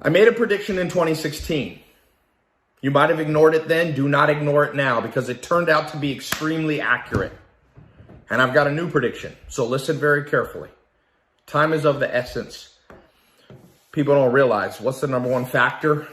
I made a prediction in 2016. You might have ignored it then. Do not ignore it now because it turned out to be extremely accurate. And I've got a new prediction. So listen very carefully. Time is of the essence. People don't realize what's the number one factor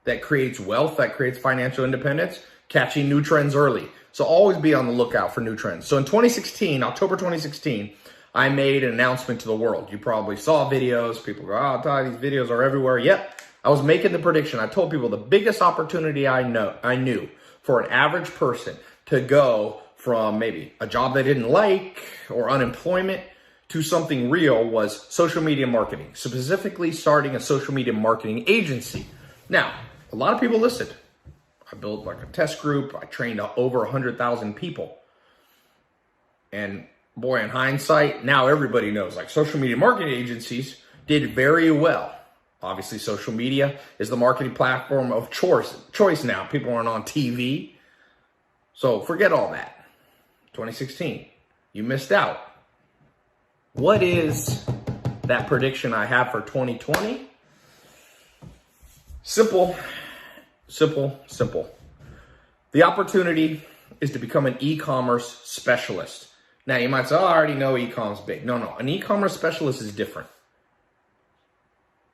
that creates wealth, that creates financial independence? Catching new trends early. So always be on the lookout for new trends. So in 2016, October 2016, I made an announcement to the world. You probably saw videos. People go, oh, Tai, these videos are everywhere. Yep. I was making the prediction. I told people the biggest opportunity I knew for an average person to go from maybe a job they didn't like or unemployment to something real was social media marketing, specifically starting a social media marketing agency. Now, a lot of people listened. I built like a test group. I trained over 100,000 people. And boy, in hindsight, now everybody knows like social media marketing agencies did very well. Obviously, social media is the marketing platform of choice now. People aren't on TV. So forget all that. 2016, you missed out. What is that prediction I have for 2020? Simple. The opportunity is to become an e-commerce specialist. Now, you might say, oh, I already know e-com's big. No. An e-commerce specialist is different.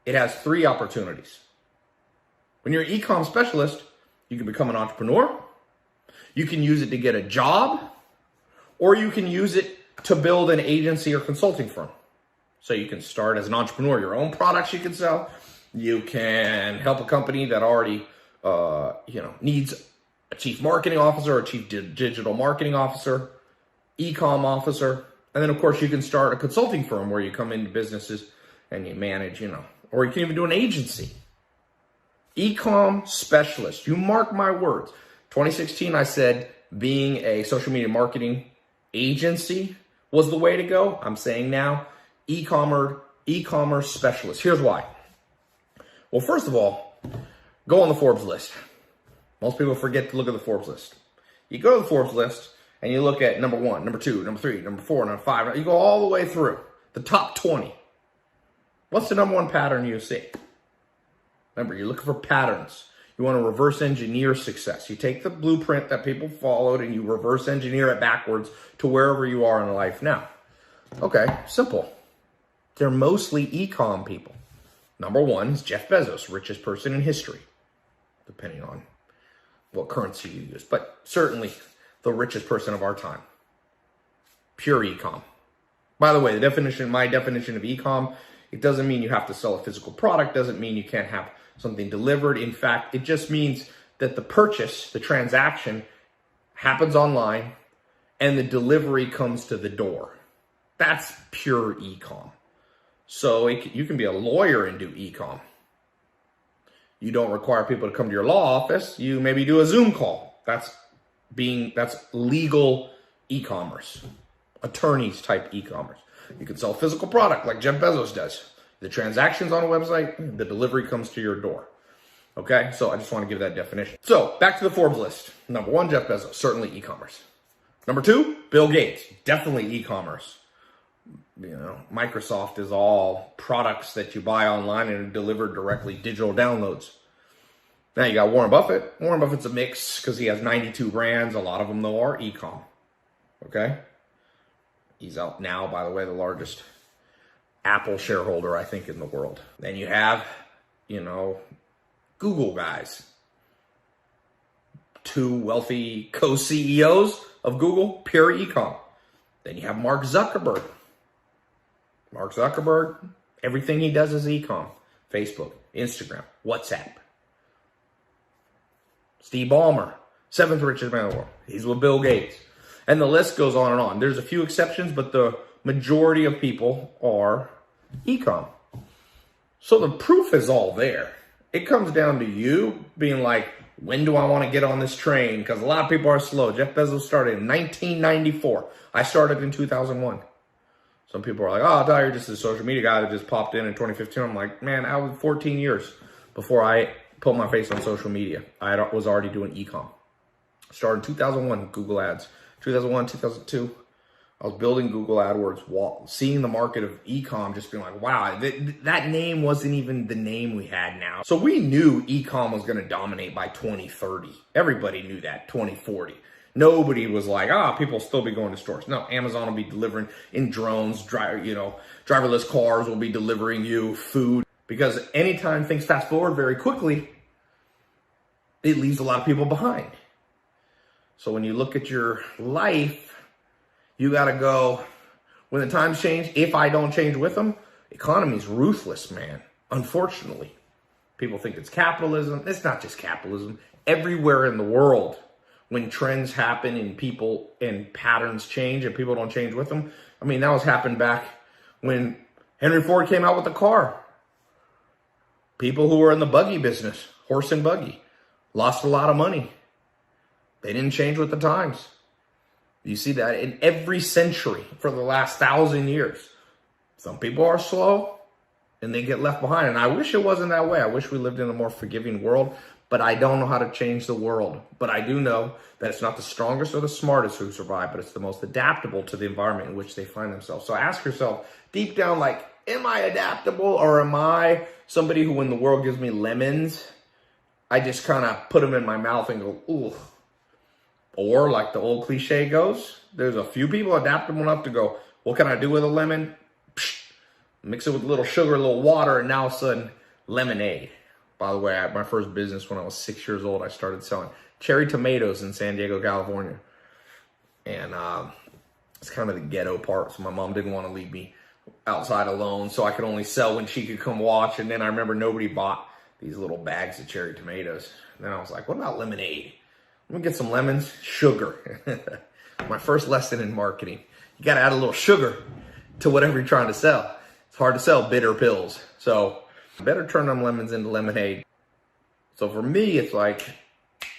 It has three opportunities. When you're an e-com specialist, you can become an entrepreneur, you can use it to get a job, or you can use it to build an agency or consulting firm. So you can start as an entrepreneur, your own products you can sell. You can help a company that already needs a chief marketing officer, a chief digital marketing officer, e-com officer. And then, of course, you can start a consulting firm where you come into businesses and you manage, or you can even do an agency. E-com specialist. You mark my words. 2016, I said being a social media marketing agency was the way to go. I'm saying now e-commerce specialist. Here's why. Well, first of all, go on the Forbes list. Most people forget to look at the Forbes list. You go to the Forbes list and you look at number 1, number 2, number 3, number 4, number 5. You go all the way through the top 20. What's the number one pattern you see? Remember, you're looking for patterns. You want to reverse engineer success. You take the blueprint that people followed and you reverse engineer it backwards to wherever you are in life now. Okay, simple. They're mostly e-com people. Number 1 is Jeff Bezos, richest person in history, depending on what currency you use, but certainly the richest person of our time. Pure e-com. By the way, my definition of e-com, it doesn't mean you have to sell a physical product, doesn't mean you can't have something delivered. In fact, it just means that the purchase, the transaction happens online and the delivery comes to the door. That's pure e-com. So you can be a lawyer and do e-com. You don't require people to come to your law office. You maybe do a Zoom call. That's legal e-commerce, attorneys type e-commerce. You can sell physical product like Jeff Bezos does. The transaction's on a website, the delivery comes to your door. Okay, so I just want to give that definition. So back to the Forbes list. Number 1, Jeff Bezos, certainly e-commerce. Number 2, Bill Gates, definitely e-commerce. Microsoft is all products that you buy online and are delivered directly, digital downloads. Now you got Warren Buffett. Warren Buffett's a mix because he has 92 brands. A lot of them, though, are e-com. Okay? He's out now, by the way, the largest Apple shareholder, I think, in the world. Then you have, Google guys. 2 wealthy co-CEOs of Google, pure e-com. Then you have Mark Zuckerberg. Mark Zuckerberg, everything he does is e-com. Facebook, Instagram, WhatsApp. Steve Ballmer, 7th richest man in the world. He's with Bill Gates. And the list goes on and on. There's a few exceptions, but the majority of people are e-com. So the proof is all there. It comes down to you being like, when do I want to get on this train? Because a lot of people are slow. Jeff Bezos started in 1994. I started in 2001. Some people are like, oh, Tai, you're just a social media guy that just popped in 2015. I'm like, man, I was 14 years before I put my face on social media. I was already doing e-com. Started in 2001, Google Ads. 2001, 2002, I was building Google AdWords, seeing the market of e-com, just being like, wow, that name wasn't even the name we had now. So we knew e-com was going to dominate by 2030. Everybody knew that, 2040. Nobody was like, people will still be going to stores. No, Amazon will be delivering in drones, driverless cars will be delivering you food. Because anytime things fast forward very quickly, it leaves a lot of people behind. So when you look at your life, you got to go, when the times change, if I don't change with them, economy's ruthless, man. Unfortunately, people think it's capitalism. It's not just capitalism. Everywhere in the world, when trends happen and people and patterns change and people don't change with them. I mean, that was happened back when Henry Ford came out with the car. People who were in the buggy business, horse and buggy, lost a lot of money. They didn't change with the times. You see that in every century for the last 1,000 years. Some people are slow and they get left behind. And I wish it wasn't that way. I wish we lived in a more forgiving world, but I don't know how to change the world. But I do know that it's not the strongest or the smartest who survive, but it's the most adaptable to the environment in which they find themselves. So ask yourself deep down, like, am I adaptable, or am I somebody who, when the world gives me lemons, I just kind of put them in my mouth and go, ooh. Or like the old cliche goes, there's a few people adaptable enough to go, what can I do with a lemon? Psh, mix it with a little sugar, a little water, and now all of a sudden, lemonade. By the way, I had my first business when I was 6 years old. I started selling cherry tomatoes in San Diego, California. And it's kind of the ghetto part, so my mom didn't want to leave me outside alone, so I could only sell when she could come watch. And then I remember nobody bought these little bags of cherry tomatoes. And then I was like, what about lemonade? Let me get some lemons, sugar. My first lesson in marketing. You got to add a little sugar to whatever you're trying to sell. It's hard to sell bitter pills. So better turn them lemons into lemonade. So for me, it's like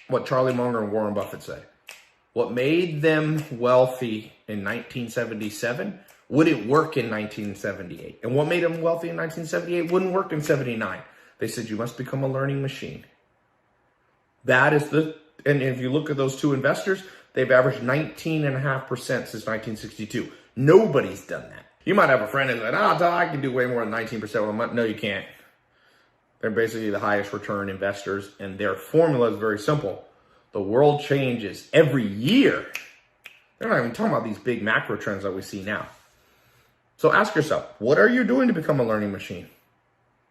what Charlie Munger and Warren Buffett say. What made them wealthy in 1977 wouldn't work in 1978. And what made them wealthy in 1978 wouldn't work in 79. They said, you must become a learning machine. That is and if you look at those two investors, they've averaged 19.5% since 1962. Nobody's done that. You might have a friend who's like, I can do way more than 19% a month. No, you can't. They're basically the highest return investors, and their formula is very simple. The world changes every year. They're not even talking about these big macro trends that we see now. So ask yourself, what are you doing to become a learning machine?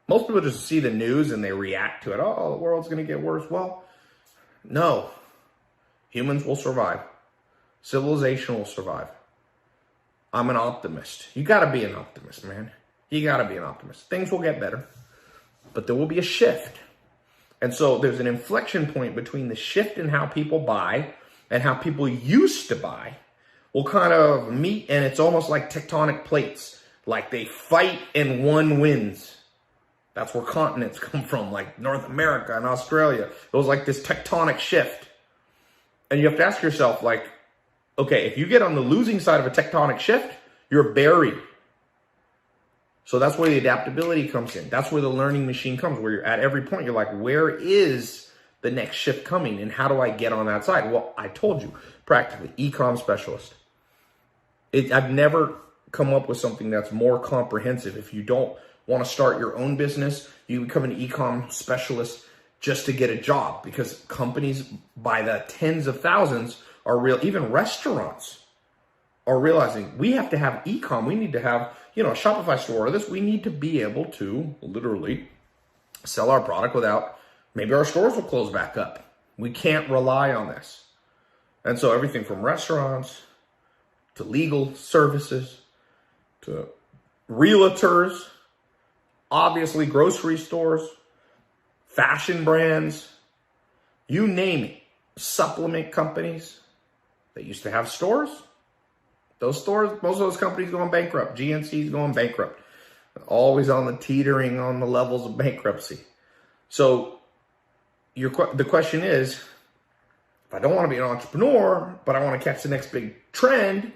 Most people just see the news and they react to it. Oh, the world's going to get worse. Well, no. Humans will survive. Civilization will survive. I'm an optimist. You got to be an optimist, man. You got to be an optimist. Things will get better, but there will be a shift. And so there's an inflection point between the shift in how people buy and how people used to buy will kind of meet, and it's almost like tectonic plates. Like they fight and one wins. That's where continents come from, like North America and Australia. It was like this tectonic shift. And you have to ask yourself, like, okay, if you get on the losing side of a tectonic shift, you're buried. So that's where the adaptability comes in. That's where the learning machine comes, where you're at every point. You're like, where is the next shift coming? And how do I get on that side? Well, I told you, practically, e-com specialist. I've never come up with something that's more comprehensive. If you don't want to start your own business, you become an e-com specialist just to get a job, because companies by the tens of thousands even restaurants are realizing we have to have e-com. We need to have, a Shopify store or this. We need to be able to literally sell our product without, maybe our stores will close back up. We can't rely on this. And so everything from restaurants to legal services to realtors, obviously grocery stores, fashion brands, you name it, supplement companies that used to have stores. Those stores, most of those companies going bankrupt. GNC's going bankrupt. Always on the teetering on the levels of bankruptcy. So the question is, if I don't want to be an entrepreneur, but I want to catch the next big trend,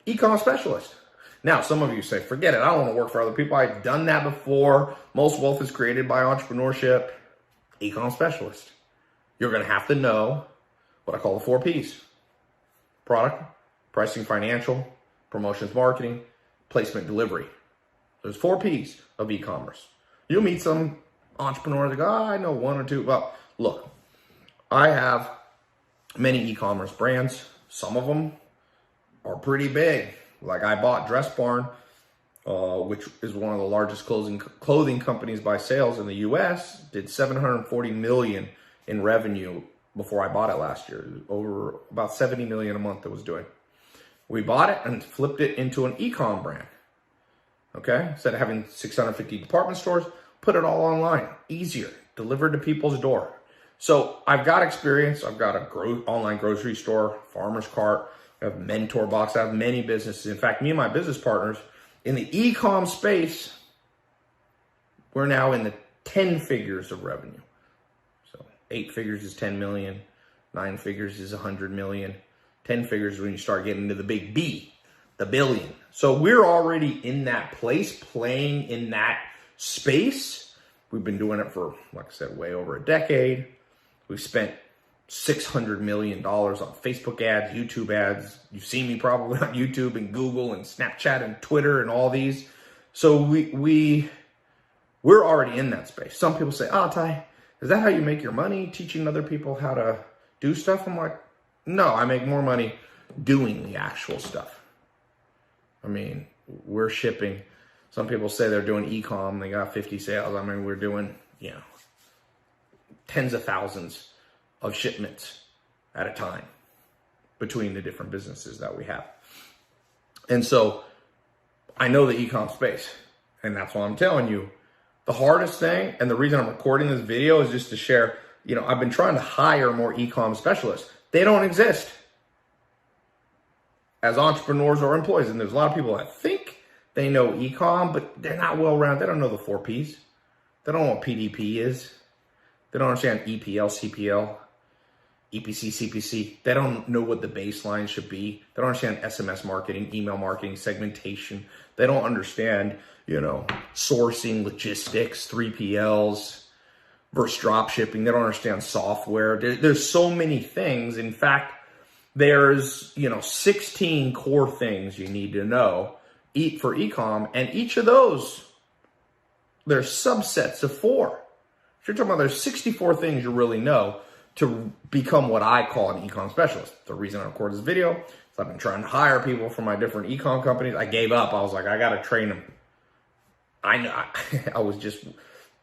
e-com specialist. Now, some of you say, forget it. I don't want to work for other people. I've done that before. Most wealth is created by entrepreneurship. E-com specialist. You're going to have to know what I call the 4 Ps. Product, pricing, financial, promotions, marketing, placement, delivery. There's 4 P's of e-commerce. You'll meet some entrepreneurs that go, I know 1 or 2. Well, look, I have many e-commerce brands. Some of them are pretty big. Like I bought Dress Barn, which is one of the largest clothing companies by sales in the U.S., did $740 million in revenue before I bought it last year. Over about $70 million a month it was doing. We bought it and flipped it into an e-com brand. Okay, instead of having 650 department stores, put it all online, easier, delivered to people's door. So I've got experience. I've got a online grocery store, farmer's cart, I have Mentor Box. I have many businesses. In fact, me and my business partners in the e-com space, we're now in the 10 figures of revenue. So 8 figures is 10 million, 9 figures is 100 million, 10 figures is when you start getting into the big B, the billion. So we're already in that place, playing in that space. We've been doing it for, like I said, way over a decade. We've spent $600 million on Facebook ads, YouTube ads. You've seen me probably on YouTube and Google and Snapchat and Twitter and all these. So we're already in that space. Some people say, oh, Tai, is that how you make your money, teaching other people how to do stuff? I'm like, no, I make more money doing the actual stuff. I mean, we're shipping. Some people say they're doing e-com. They got 50 sales. I mean, we're doing, tens of thousands of shipments at a time between the different businesses that we have. And so I know the e-com space, and that's why I'm telling you the hardest thing, and the reason I'm recording this video is just to share, I've been trying to hire more e-com specialists. They don't exist as entrepreneurs or employees. And there's a lot of people that think they know e-com, but they're not well-rounded. They don't know the 4 Ps. They don't know what PDP is. They don't understand EPL, CPL, EPC, CPC. They don't know what the baseline should be. They don't understand SMS marketing, email marketing, segmentation. They don't understand, sourcing, logistics, 3PLs versus drop shipping. They don't understand software. There's so many things. In fact, there's, 16 core things you need to know for e-com. And each of those, there's subsets of 4. If you're talking about there's 64 things you really know to become what I call an e-com specialist. The reason I record this video is I've been trying to hire people from my different e-com companies. I gave up. I was like, I got to train them. I know.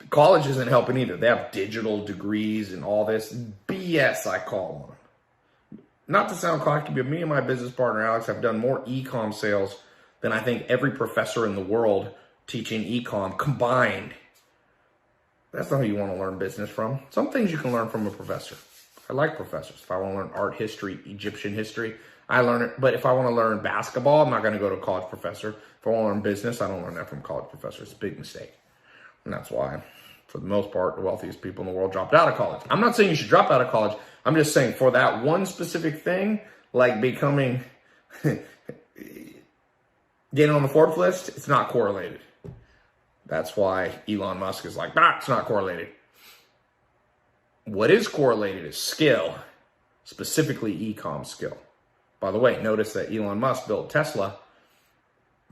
College isn't helping either. They have digital degrees and all this BS, I call them. Not to sound cocky, but me and my business partner, Alex, have done more e-com sales than I think every professor in the world teaching e-com combined. That's not who you want to learn business from. Some things you can learn from a professor. I like professors. If I want to learn art history, Egyptian history, I learn it. But if I want to learn basketball, I'm not going to go to a college professor. If I want to learn business, I don't learn that from a college professor. It's a big mistake. And that's why, for the most part, the wealthiest people in the world dropped out of college. I'm not saying you should drop out of college. I'm just saying for that one specific thing, like becoming, getting on the Forbes list, it's not correlated. That's why Elon Musk is like, it's not correlated. What is correlated is skill, specifically e-com skill. By the way, notice that Elon Musk built Tesla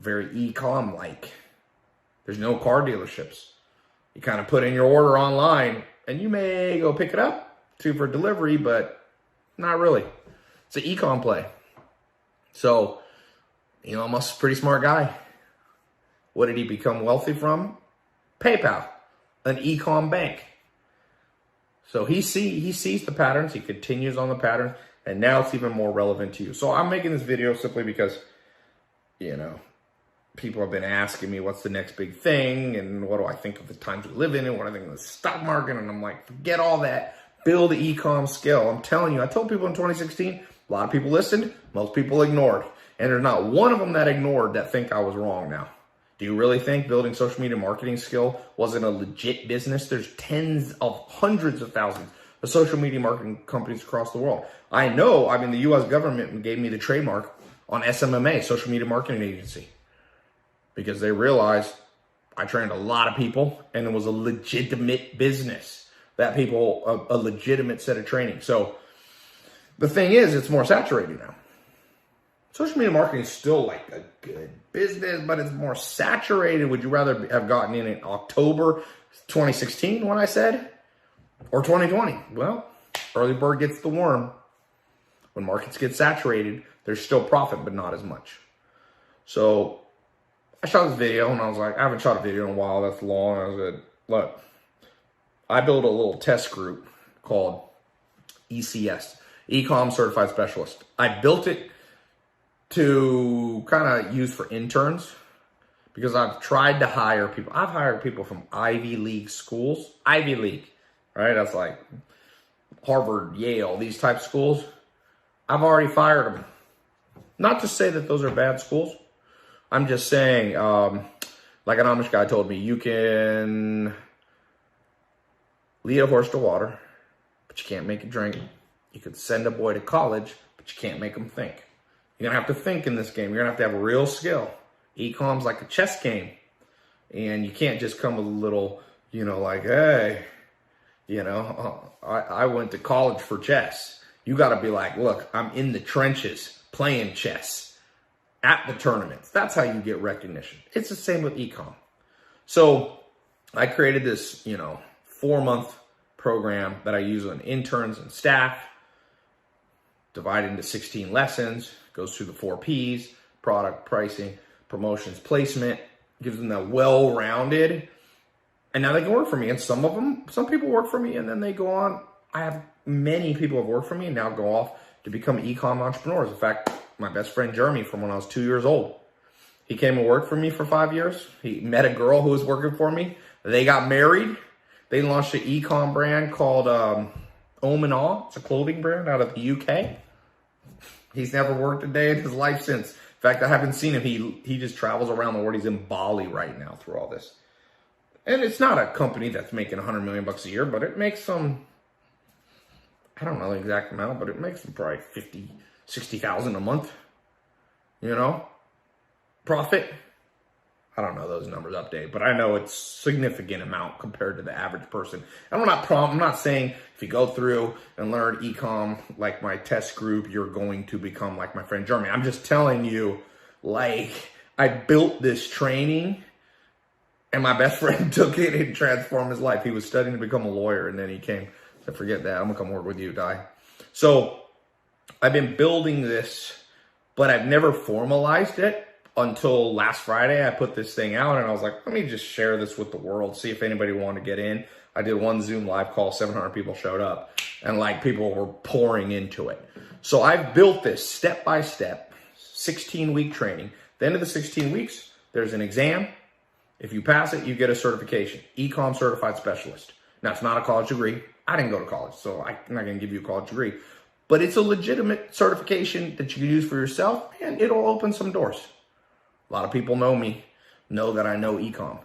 very e-com-like. There's no car dealerships. You kind of put in your order online, and you may go pick it up for delivery, but not really. It's an e-com play. So Elon Musk's a pretty smart guy. What did he become wealthy from? PayPal, an e-com bank. So he sees the patterns, he continues on the pattern, and now it's even more relevant to you. So I'm making this video simply because, people have been asking me what's the next big thing, and what do I think of the times we live in, and what I think of the stock market, and I'm like, forget all that. Build an e-com skill. I'm telling you, I told people in 2016, a lot of people listened, most people ignored. And there's not one of them that ignored that think I was wrong now. Do you really think building social media marketing skill wasn't a legit business? There's hundreds of thousands of social media marketing companies across the world. I know, the U.S. government gave me the trademark on SMMA, Social Media Marketing Agency, because they realized I trained a lot of people and it was a legitimate business. That people, a legitimate set of training. So the thing is, it's more saturated now. Social media marketing is still like a good business, but it's more saturated. Would you rather have gotten in October 2016 when I said, or 2020? Well, early bird gets the worm. When markets get saturated, there's still profit, but not as much. So I shot this video and I was like, I haven't shot a video in a while. That's long. I said, look, I built a little test group called ECS, Ecom Certified Specialist. I built it to kind of use for interns because I've tried to hire people. I've hired people from Ivy League schools. Ivy League, right? That's like Harvard, Yale, these type of schools. I've already fired them. Not to say that those are bad schools. I'm just saying, like an Amish guy told me, you can lead a horse to water, but you can't make it drink. You could send a boy to college, but you can't make him think. You're going to have to think in this game. You're going to have a real skill. Ecom's like a chess game. And you can't just come with a little, like, hey, I went to college for chess. You got to be like, look, I'm in the trenches playing chess at the tournaments. That's how you get recognition. It's the same with ecom. So I created this, 4-month program that I use on interns and staff, divided into 16 lessons, goes through the 4 Ps, product, pricing, promotions, placement, gives them that well-rounded, and now they can work for me. And some people work for me and then they go on. I have many people have worked for me and now go off to become ecom entrepreneurs. In fact, my best friend Jeremy from when I was 2 years old, he came and worked for me for 5 years. He met a girl who was working for me. They got married. They launched an ecom brand called Om and Awe. It's a clothing brand out of the UK. He's never worked a day in his life since. In fact, I haven't seen him. He just travels around the world. He's in Bali right now through all this. And it's not a company that's making $100 million a year, but it makes some, I don't know the exact amount, but it makes them probably 50, 60,000 a month, profit. I don't know those numbers updated, but I know it's significant amount compared to the average person. And I'm not saying if you go through and learn ecom like my test group, you're going to become like my friend Jeremy. I'm just telling you, like, I built this training and my best friend took it and transformed his life. He was studying to become a lawyer and then he came, said, forget that, I'm gonna come work with you, Tai. So I've been building this, but I've never formalized it. Until last Friday, I put this thing out and I was like, let me just share this with the world, see if anybody wanted to get in. I did one Zoom live call, 700 people showed up and like people were pouring into it. So I've built this step by step, 16-week training. At the end of the 16 weeks, there's an exam. If you pass it, you get a certification, Ecom Certified Specialist. Now, it's not a college degree. I didn't go to college, so I'm not going to give you a college degree. But it's a legitimate certification that you can use for yourself and it'll open some doors. A lot of people know me, know that I know ecom,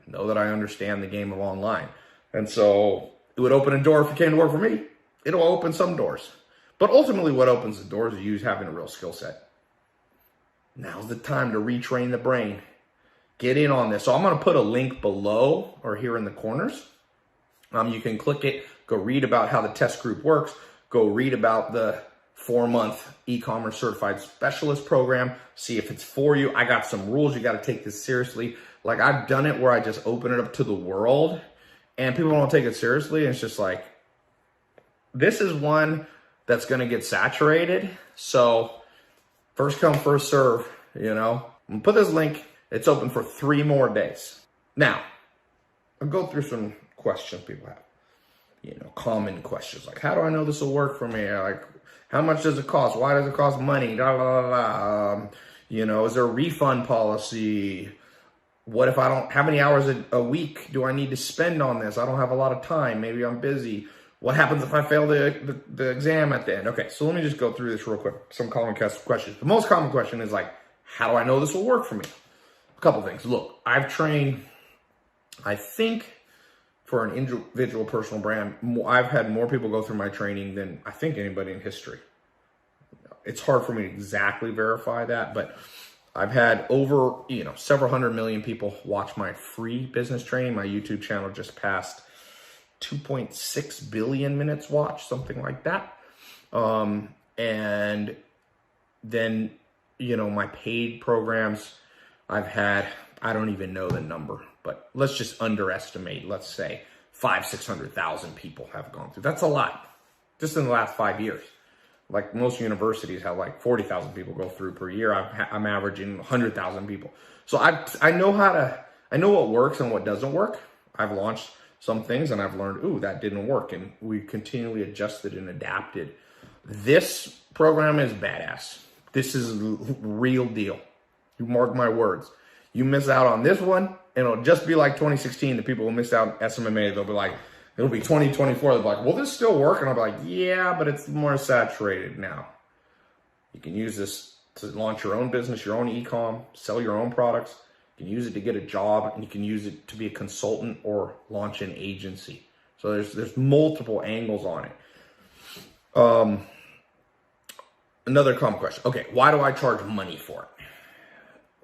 know that I understand the game of online. And so it would open a door if you came to work for me. It'll open some doors. But ultimately what opens the doors is you having a real skill set. Now's the time to retrain the brain. Get in on this. So I'm going to put a link below or here in the corners. You can click it, go read about how the test group works, go read about the 4-month e-commerce certified specialist program, see if it's for you. I got some rules. You got to take this seriously. Like I've done it where I just open it up to the world and people don't take it seriously. And it's just like, this is one that's going to get saturated. So first come, first serve, I'm gonna put this link. It's open for 3 more days. Now I'll go through some questions people have, common questions. Like, how do I know this will work for me? Like, how much does it cost? Why does it cost money? Da, da, da, da. Is there a refund policy? What if I don't, how many hours a week do I need to spend on this? I don't have a lot of time. Maybe I'm busy. What happens if I fail the exam at the end? Okay, so let me just go through this real quick. Some common questions. The most common question is like, how do I know this will work for me? A couple things. Look, I've trained, I think, for an individual personal brand, I've had more people go through my training than I think anybody in history. It's hard for me to exactly verify that, but I've had over, several 100 million people watch my free business training. My YouTube channel just passed 2.6 billion minutes watched, something like that. And then my paid programs, I've had, I don't even know the number, but let's just underestimate, let's say 600,000 people have gone through. That's a lot, just in the last 5 years. Like most universities have like 40,000 people go through per year. I'm averaging 100,000 people. So I know what works and what doesn't work. I've launched some things and I've learned, ooh, that didn't work. And we continually adjusted and adapted. This program is badass. This is real deal. You mark my words. You miss out on this one, and it'll just be like 2016. The people who missed out on SMMA, they'll be like, it'll be 2024. They'll be like, will this still work? And I'll be like, yeah, but it's more saturated now. You can use this to launch your own business, your own e-com, sell your own products. You can use it to get a job, and you can use it to be a consultant or launch an agency. So there's multiple angles on it. Another common question. Okay, why do I charge money for it?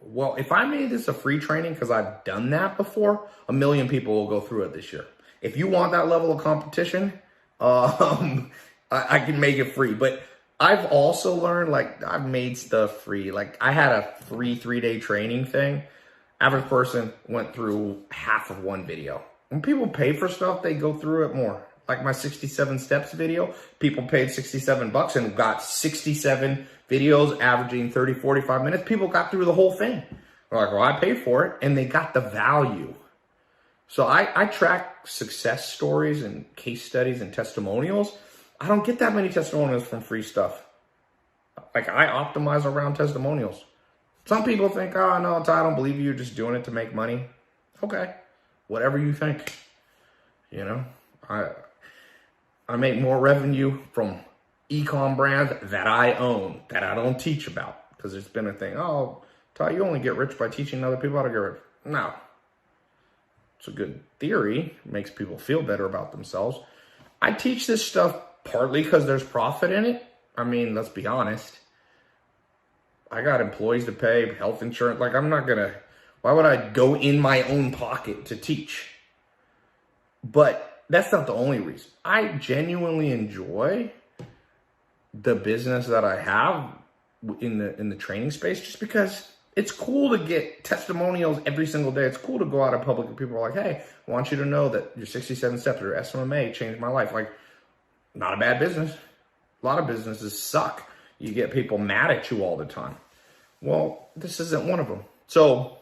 Well, if I made this a free training, because I've done that before, 1 million people will go through it this year. If you want that level of competition, I can make it free. But I've also learned, like, I've made stuff free. Like, I had a free 3-day training thing. Average person went through half of one video. When people pay for stuff, they go through it more. Like my 67 steps video, people paid $67 and got 67 videos averaging 30, 45 minutes. People got through the whole thing. They're like, well, I paid for it, and they got the value. So I track success stories and case studies and testimonials. I don't get that many testimonials from free stuff. Like, I optimize around testimonials. Some people think, oh, no, I don't believe you. You're just doing it to make money. Okay, whatever you think. I make more revenue from e-com brands that I own, that I don't teach about. Because it's been a thing, oh, Tai, you only get rich by teaching other people how to get rich. No. It's a good theory. It makes people feel better about themselves. I teach this stuff partly because there's profit in it. I mean, let's be honest. I got employees to pay, health insurance. Like, why would I go in my own pocket to teach? But that's not the only reason. I genuinely enjoy the business that I have in the training space, just because it's cool to get testimonials every single day. It's cool to go out in public and people are like, hey, I want you to know that your 67 steps or SMMA changed my life. Like, not a bad business. A lot of businesses suck. You get people mad at you all the time. Well, this isn't one of them. So,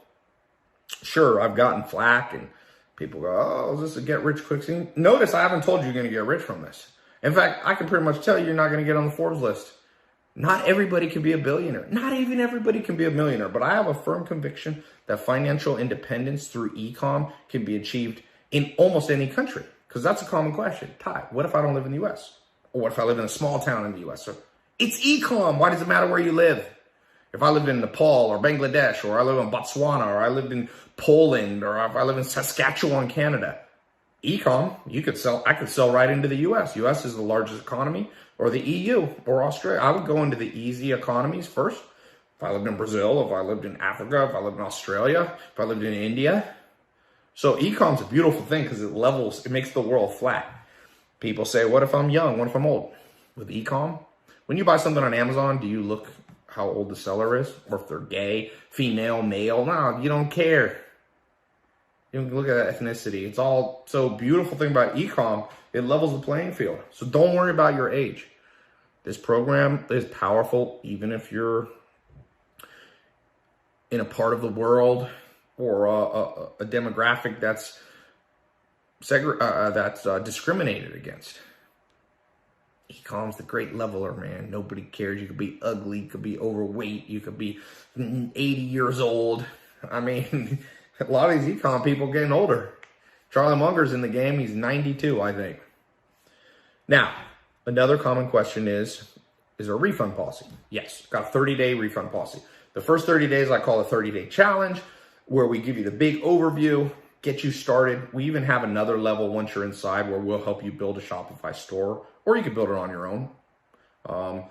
sure, I've gotten flack and people go, oh, is this a get-rich-quick scheme? Notice I haven't told you you're going to get rich from this. In fact, I can pretty much tell you you're not going to get on the Forbes list. Not everybody can be a billionaire. Not even everybody can be a millionaire. But I have a firm conviction that financial independence through e-com can be achieved in almost any country. Because that's a common question. Tai, what if I don't live in the U.S.? Or what if I live in a small town in the U.S.? So it's e-com. Why does it matter where you live? If I lived in Nepal or Bangladesh, or I live in Botswana, or I lived in Poland, or if I live in Saskatchewan, Canada, e-com, I could sell right into the U.S. U.S. is the largest economy, or the EU, or Australia. I would go into the easy economies first. If I lived in Brazil, if I lived in Africa, if I lived in Australia, if I lived in India. So e-com's a beautiful thing because it makes the world flat. People say, what if I'm young? What if I'm old? With e-com, when you buy something on Amazon, do you look how old the seller is? Or if they're gay, female, male? No, you don't care. You don't look at ethnicity. It's all so beautiful thing about e-com. It levels the playing field. So don't worry about your age. This program is powerful even if you're in a part of the world or a demographic that's discriminated against. E-com's the great leveler, man. Nobody cares. You could be ugly, you could be overweight, you could be 80 years old. I mean, a lot of these e-com people getting older. Charlie Munger's in the game. He's 92, I think. Now, another common question is there a refund policy? Yes, got a 30-day refund policy. The first 30 days I call a 30-day challenge, where we give you the big overview, get you started. We even have another level once you're inside where we'll help you build a Shopify store, or you can build it on your own. And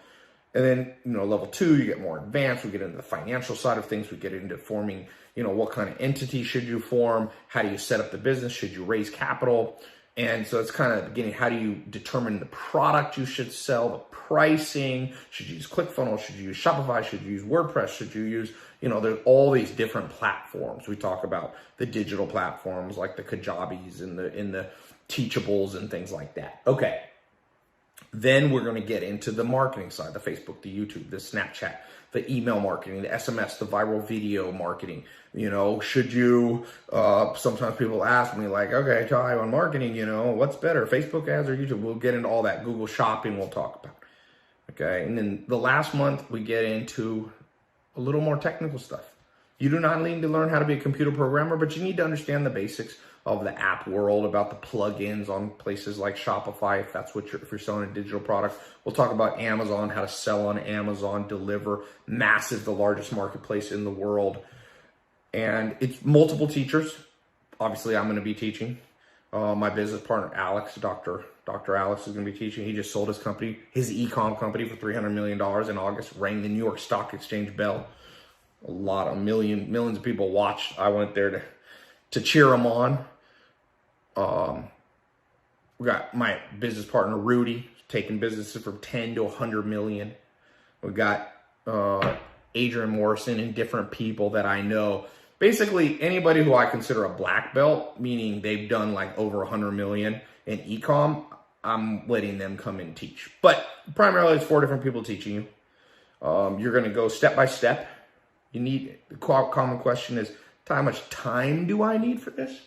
then, level 2, you get more advanced. We get into the financial side of things. We get into forming, what kind of entity should you form? How do you set up the business? Should you raise capital? And so it's kind of beginning, how do you determine the product you should sell, the pricing? Should you use ClickFunnels? Should you use Shopify? Should you use WordPress? Should you use, there's all these different platforms. We talk about the digital platforms like the Kajabis and the Teachables and things like that. Okay. Then we're going to get into the marketing side, the Facebook, the YouTube, the Snapchat, the email marketing, the SMS, the viral video marketing. Should you, sometimes people ask me like, okay, Tai, on marketing, what's better, Facebook ads or YouTube? We'll get into all that. Google Shopping we'll talk about. Okay. And then the last month we get into a little more technical stuff. You do not need to learn how to be a computer programmer, but you need to understand the basics of the app world, about the plugins on places like Shopify, if that's what if you're selling a digital product. We'll talk about Amazon, how to sell on Amazon, deliver, massive, the largest marketplace in the world. And it's multiple teachers. Obviously, I'm going to be teaching. My business partner, Alex, Dr. Alex is going to be teaching. He just sold his company, his e-com company, for $300 million in August, rang the New York Stock Exchange bell. A lot of millions of people watched. I went there to cheer him on. We got my business partner, Rudy, taking businesses from 10 to 100 million. We got Adrian Morrison and different people that I know. Basically, anybody who I consider a black belt, meaning they've done like over 100 million in e-com, I'm letting them come and teach. But primarily, it's 4 different people teaching you. You're going to go step by step. The common question is, how much time do I need for this?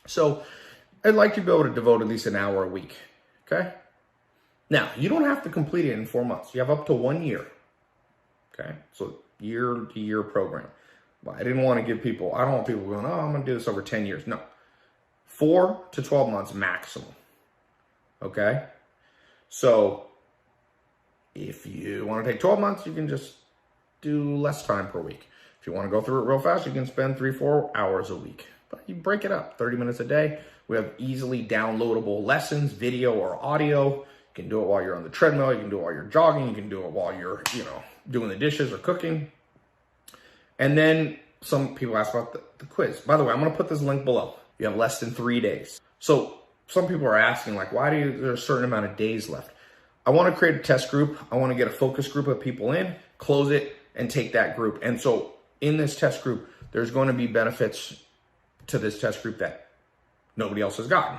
So I'd like you to be able to devote at least an hour a week, okay? Now, you don't have to complete it in 4 months. You have up to 1 year, okay? So year-to-year program. Well, I don't want people going, oh, I'm going to do this over 10 years. No, 4 to 12 months maximum, okay? So if you want to take 12 months, you can just do less time per week. If you want to go through it real fast, you can spend 3-4 hours a week. But you break it up, 30 minutes a day. We have easily downloadable lessons, video or audio. You can do it while you're on the treadmill. You can do it while you're jogging. You can do it while you're, doing the dishes or cooking. And then some people ask about the quiz. By the way, I'm going to put this link below. You have less than 3 days. So some people are asking, like, there's a certain amount of days left? I want to create a test group. I want to get a focus group of people in, close it, and take that group. And so in this test group, there's going to be benefits to this test group that nobody else has gotten.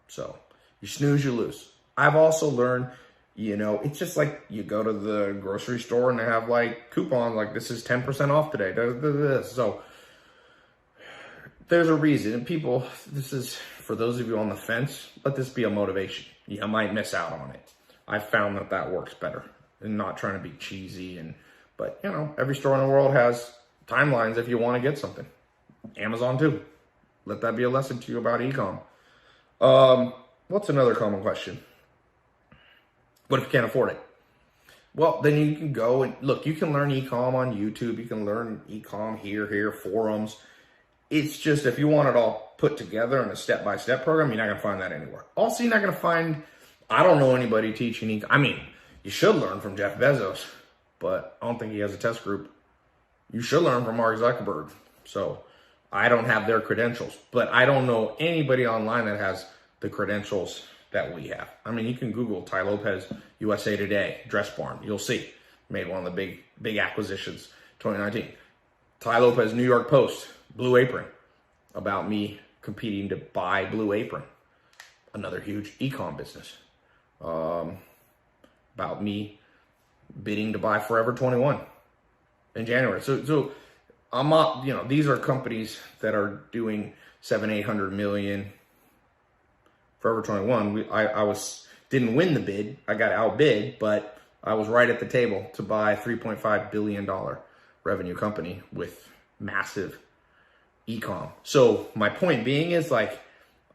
So you snooze, you lose. I've also learned, it's just like you go to the grocery store and they have like coupons, like this is 10% off today. So there's a reason. And people, this is for those of you on the fence, let this be a motivation. You might miss out on it. I found that works better, and not trying to be cheesy. But every store in the world has timelines if you want to get something. Amazon too. Let that be a lesson to you about e-com. What's another common question? What if you can't afford it? Well, then you can go and look, you can learn e-com on YouTube. You can learn e-com here, forums. It's just, if you want it all put together in a step-by-step program, you're not going to find that anywhere. Also, you're not going to find, I don't know anybody teaching e-com. I mean, you should learn from Jeff Bezos, but I don't think he has a test group. You should learn from Mark Zuckerberg. So I don't have their credentials, but I don't know anybody online that has the credentials that we have. I mean, you can Google Tai Lopez, USA Today, Dress Barn. You'll see. Made one of the big acquisitions, 2019. Tai Lopez, New York Post, Blue Apron, about me competing to buy Blue Apron, another huge e-com business. About me bidding to buy Forever 21 in January. So I'm not, these are companies that are doing 700-800 million. Forever 21, I didn't win the bid. I got outbid, but I was right at the table to buy a $3.5 billion revenue company with massive e-com. So my point being is, like,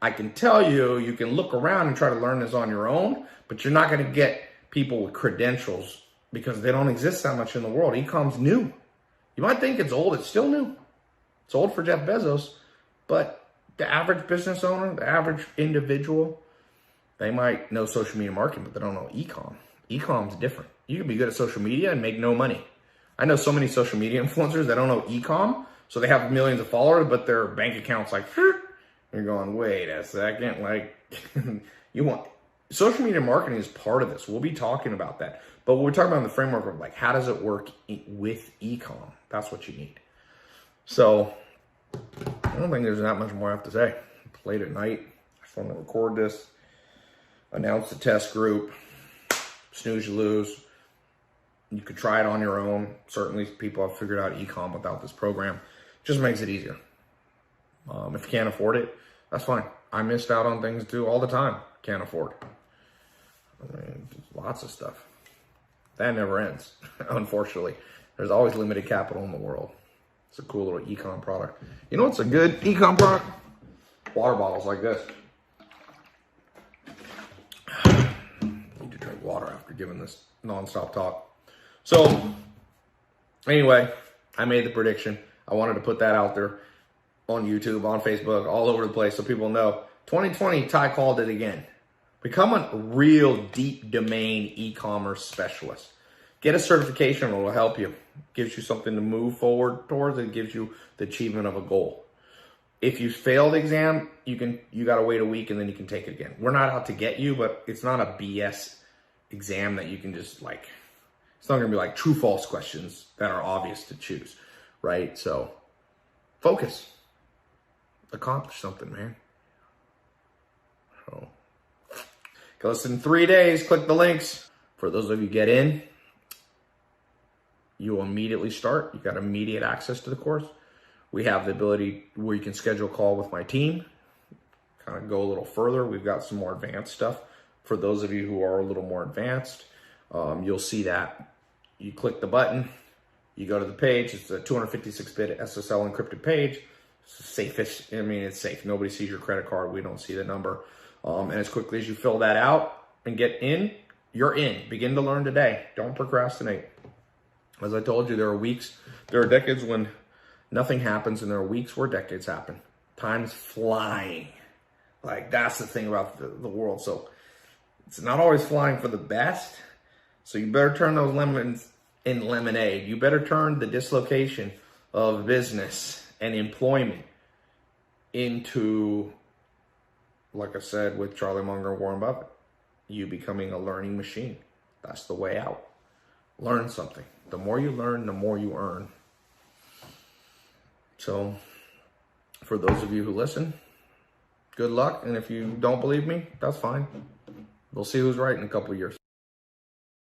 I can tell you, you can look around and try to learn this on your own, but you're not going to get people with credentials because they don't exist that much in the world. E-com's new. You might think it's old. It's still new. It's old for Jeff Bezos, but the average business owner, the average individual, they might know social media marketing, but they don't know e-com. E-com's different. You can be good at social media and make no money. I know so many social media influencers that don't know e-com, so they have millions of followers, but their bank account's like, You're going, wait a second, like, you want, social media marketing is part of this. We'll be talking about that. But what we're talking about in the framework of, like, how does it work with e-com? That's what you need. So, I don't think there's that much more I have to say. It's late at night. I just want to record this, announce the test group, snooze, you lose. You could try it on your own. Certainly, people have figured out e-com without this program. It just makes it easier. If you can't afford it, that's fine. I missed out on things too all the time. Can't afford. I mean, lots of stuff. That never ends, unfortunately. There's always limited capital in the world. It's a cool little e-com product. You know what's a good e-com product? Water bottles like this. Need to drink water after giving this nonstop talk. So, anyway, I made the prediction. I wanted to put that out there on YouTube, on Facebook, all over the place so people know. 2020, Tai called it again. Become a real deep domain e-commerce specialist. Get a certification, it will help you. Gives you something to move forward towards. It gives you the achievement of a goal. If you failed the exam, you got to wait a week and then you can take it again. We're not out to get you, but it's not a BS exam that you can just like, it's not going to be like true false questions that are obvious to choose, right? So focus. Accomplish something, man. So, go listen in 3 days. Click the links. For those of you get in, you will immediately start. You got immediate access to the course. We have the ability where you can schedule a call with my team. Kind of go a little further. We've got some more advanced stuff. For those of you who are a little more advanced, you'll see that. You click the button. You go to the page. It's a 256-bit SSL encrypted page. It's the safest. I mean, it's safe. Nobody sees your credit card. We don't see the number. And as quickly as you fill that out and get in, you're in. Begin to learn today. Don't procrastinate. As I told you, there are decades when nothing happens, and there are weeks where decades happen. Time's flying. Like, that's the thing about the world. So it's not always flying for the best. So you better turn those lemons in lemonade. You better turn the dislocation of business and employment into, like I said, with Charlie Munger and Warren Buffett, you becoming a learning machine. That's the way out. Learn something. The more you learn, the more you earn. So, for those of you who listen, good luck. And if you don't believe me, that's fine. We'll see who's right in a couple of years.